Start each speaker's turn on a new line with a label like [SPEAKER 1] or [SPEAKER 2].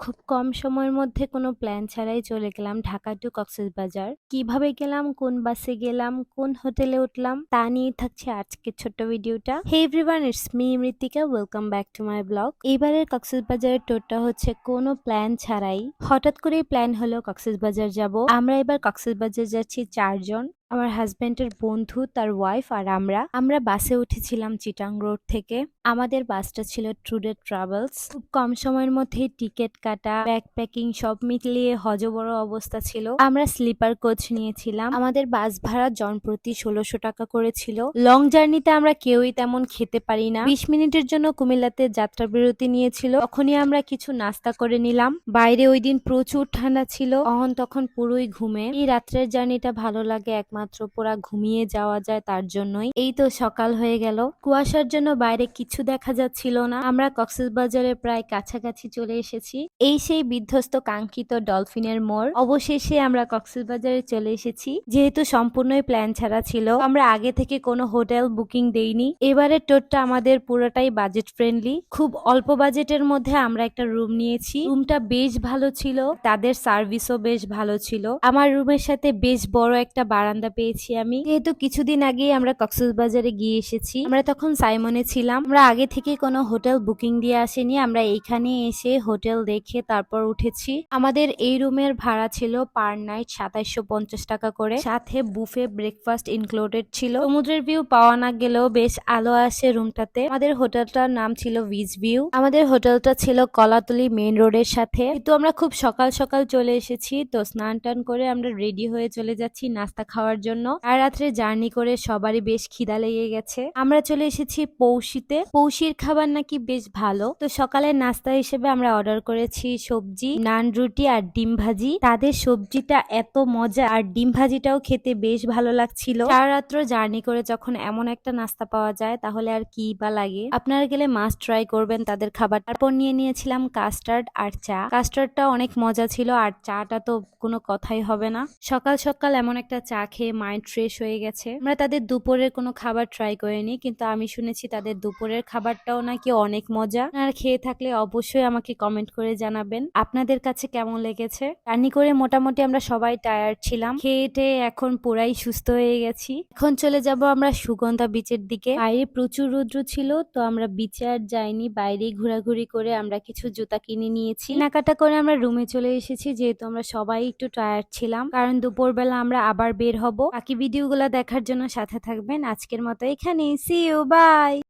[SPEAKER 1] খুব কম সময়ের মধ্যে কোনো প্ল্যান ছাড়াই চলে গেলাম ঢাকা টু কক্সবাজার। কিভাবে গেলাম, কোন বাসে গেলাম, কোন হোটেলে উঠলাম, তা নিয়ে থাকছে আজকের ছোট্ট ভিডিওটা। হে এভরিওয়ান, ইটস মি মৃত্তিকা, welcome back to my blog. এইবারের কক্সবাজারের ট্যুরটা হচ্ছে কোনো প্ল্যান ছাড়াই, হঠাৎ করেই প্ল্যান হলো কক্সবাজার যাব। আমরা এবার কক্সবাজার যাচ্ছি 4 জন, আমার হাজবেন্ডের বন্ধু, তার ওয়াইফ আর আমরা বাসে উঠেছিলাম চিটাং রোড থেকে। আমাদের বাসটা ছিল ট্রুডেট ট্রাভেলস। খুব কম সময়ের মধ্যে টিকিট কাটা, ব্যাগ প্যাকিং সব মিলিয়ে হজবড় অবস্থা ছিল। আমরা স্লিপার কোচ নিয়েছিলাম। আমাদের বাস ভাড়া জন প্রতি 1600 টাকা করেছিল। লং জার্নিতে আমরা কেউই তেমন খেতে পারি না। 20 মিনিটের জন্য কুমিল্লাতে যাত্রা বিরতি নিয়েছিল, তখনই আমরা কিছু নাস্তা করে নিলাম। বাইরে ওই দিন প্রচুর ঠান্ডা ছিল, তখন পুরোই ঘুমে। এই রাত্রের জার্নিটা ভালো লাগে একমাত্র পুরা ঘুমিয়ে যাওয়া যায় তার জন্যই। এই তো সকাল হয়ে গেল, কুয়াশার জন্য বাইরে কিছু দেখা যাচ্ছিল না। আমরা কক্সবাজারে প্রায় কাছাকাছি চলে এসেছি। এই সেই বিধ্বস্ত কাঙ্ক্ষিত ডলফিনের মোড়। অবশেষে আমরা কক্সবাজারে চলে এসেছি। যেহেতু সম্পূর্ণই প্ল্যান ছাড়া ছিল, আমরা আগে থেকে কোনো হোটেল বুকিং দেইনি। এবারের ট্যুরটা আমাদের পুরোটাই বাজেট ফ্রেন্ডলি। খুব অল্প বাজেটের মধ্যে আমরা একটা রুম নিয়েছি। রুমটা বেশ ভালো ছিল, তাদের সার্ভিসও বেশ ভালো ছিল। আমার রুমের সাথে বেশ বড় একটা বারান্দা পেয়েছি আমি। যেহেতু কিছুদিন আগেই আমরা কক্সবাজারে গিয়ে এসেছি, আমরা তখন সাইমনে ছিলাম। আমরা আগে থেকে কোনো হোটেল বুকিং দিয়ে আসেনি, আমরা এইখানে এসে হোটেল দেখে তারপর উঠেছি। আমাদের এই রুমের ভাড়া ছিল পার নাইট 2750 টাকা করে, সাথে বুফে ব্রেকফাস্ট ইনক্লুডেড ছিল। সমুদ্রের ভিউ পাওয়া না গেলেও বেশ আলো আসে রুমটাতে। আমাদের হোটেলটার নাম ছিল বিচ ভিউ। আমাদের হোটেলটা ছিল কলাতলি মেইন রোডের সাথে। কিন্তু আমরা খুব সকাল সকাল চলে এসেছি, তো স্নান টান করে আমরা রেডি হয়ে চলে যাচ্ছি নাস্তা খাওয়ার জন্য। আর রাত্রে জার্নি করে সবারই বেশ খিদা লেগে গেছে। আমরা চলে এসেছি পৌষিতে। পৌষির খাবার নাকি বেশ ভালো, তো সকালের নাস্তা হিসেবে আমরা অর্ডার করেছি সবজি, নান, রুটি আর ডিম ভাজি। তাদের সবজিটা এত মজা আর ডিম ভাজিটাও খেতে বেশ ভালো লাগছিল। সারা রাত্র জার্নি করে যখন এমন একটা নাস্তা পাওয়া যায় তাহলে আর কি বা লাগে। আপনারা গেলে মাস্ট ট্রাই করবেন তাদের খাবার। তারপর নিয়ে নিয়েছিলাম কাস্টার্ড আর চা। কাস্টার্ডটা অনেক মজা ছিল আর চাটা তো কোনো কথাই হবে না। সকাল সকাল এমন একটা চা খেয়ে মাইন্ড ফ্রেশ হয়ে গেছে। আমরা তাদের দুপুরের কোনো খাবার ট্রাই করিনি, কিন্তু আমি শুনেছি তাদের দুপুরের খাবারটাও নাকি অনেক মজা। আর খেয়ে থাকলে অবশ্যই আমাকে কমেন্ট করে জানাবেন আপনাদের কাছে কেমন লেগেছে। জার্নি করে মোটামুটি আমরা সবাই টায়ার্ড ছিলাম, খেয়ে টেয়ে এখন পুরাই সুস্থ হয়ে গেছি। এখন চলে যাব আমরা সুগন্ধা বিচের দিকে। বাইরে প্রচুর রৌদ্র ছিল, তো আমরা বিচে আর যাইনি, বাইরেই ঘোরাঘুরি করে আমরা কিছু জুতা কিনে নিয়েছি। কেনাকাটা করে আমরা রুমে চলে এসেছি, যেহেতু আমরা সবাই একটু টায়ার্ড ছিলাম, কারণ দুপুরবেলা আমরা আবার বের হব। বাকি ভিডিওগুলো দেখার জন্য সাথে থাকবেন। আজকের মতো এখানেই, সি ইউ, বাই।